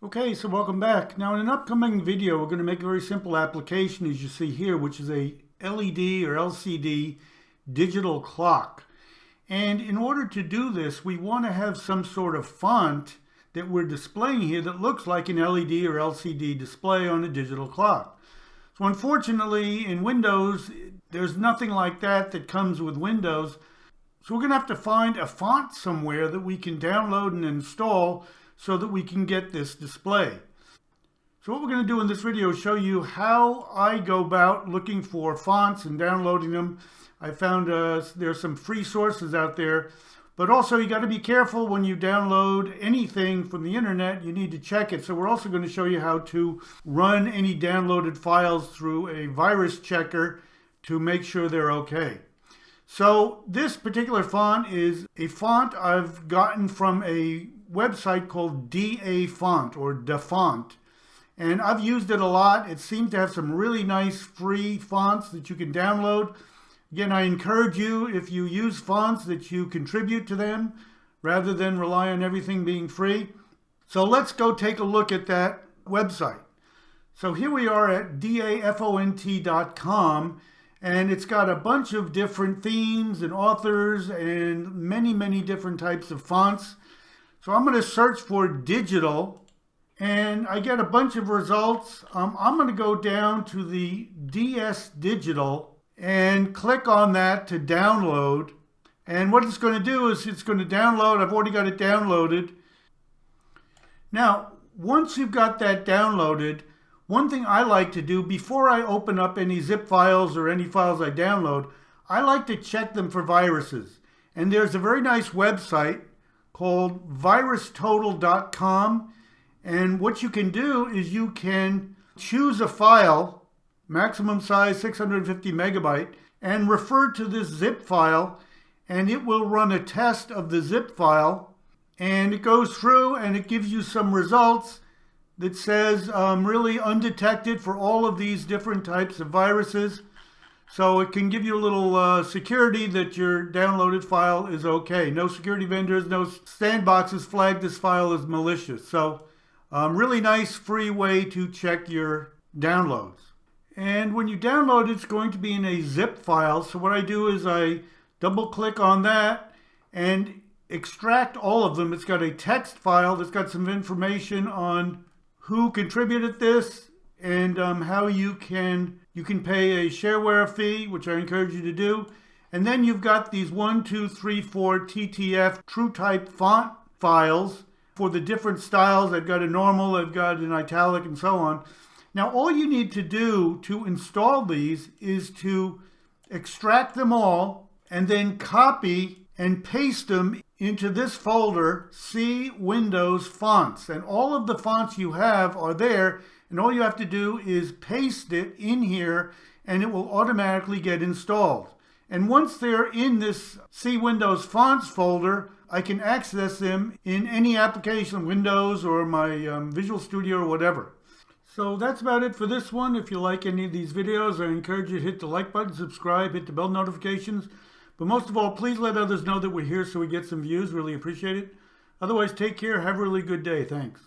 Okay, so welcome back. Now in an upcoming video, we're going to make a very simple application as you see here, which is a LED or LCD digital clock. And in order to do this, we want to have some sort of font that we're displaying here that looks like an LED or LCD display on a digital clock. So unfortunately, in Windows, there's nothing like that comes with Windows. So we're going to have to find a font somewhere that we can download and install so that we can get this display. So what we're going to do in this video is show you how I go about looking for fonts and downloading them. I found there's some free sources out there, but also you got to be careful when you download anything from the internet. You need to check it. So we're also going to show you how to run any downloaded files through a virus checker to make sure they're okay. So this particular font is a font I've gotten from a website called DaFont or DaFont, and I've used it a lot. It seems to have some really nice free fonts that you can download. Again, I encourage you, if you use fonts, that you contribute to them rather than rely on everything being free. So let's go take a look at that website. So here we are at dafont.com, and it's got a bunch of different themes and authors and many different types of fonts. So I'm going to search for digital, and I get a bunch of results. I'm going to go down to the DS Digital and click on that to download. And what it's going to do is it's going to download. I've already got it downloaded. Now, once you've got that downloaded, one thing I like to do before I open up any zip files or any files I download, I like to check them for viruses. And there's a very nice website called virustotal.com, and what you can do is you can choose a file, maximum size 650 megabyte, and refer to this zip file, and it will run a test of the zip file, and it goes through and it gives you some results that says really undetected for all of these different types of viruses. So it can give you a little security that your downloaded file is okay. No security vendors, no sandboxes flag this file as malicious. So really nice free way to check your downloads. And when you download, it's going to be in a zip file. So what I do is I double click on that and extract all of them. It's got a text file that's got some information on who contributed this and how you can pay a shareware fee, which I encourage you to do. And then you've got these 1, 2, 3, 4 TTF TrueType font files for the different styles. I've got a normal, I've got an italic, and so on. Now, all you need to do to install these is to extract them all and then copy and paste them into this folder, C Windows Fonts. And all of the fonts you have are there. And all you have to do is paste it in here and it will automatically get installed. And once they're in this C Windows Fonts folder, I can access them in any application, Windows or my Visual Studio or whatever. So that's about it for this one. If you like any of these videos, I encourage you to hit the like button, subscribe, hit the bell notifications. But most of all, please let others know that we're here so we get some views. Really appreciate it. Otherwise, take care. Have a really good day. Thanks.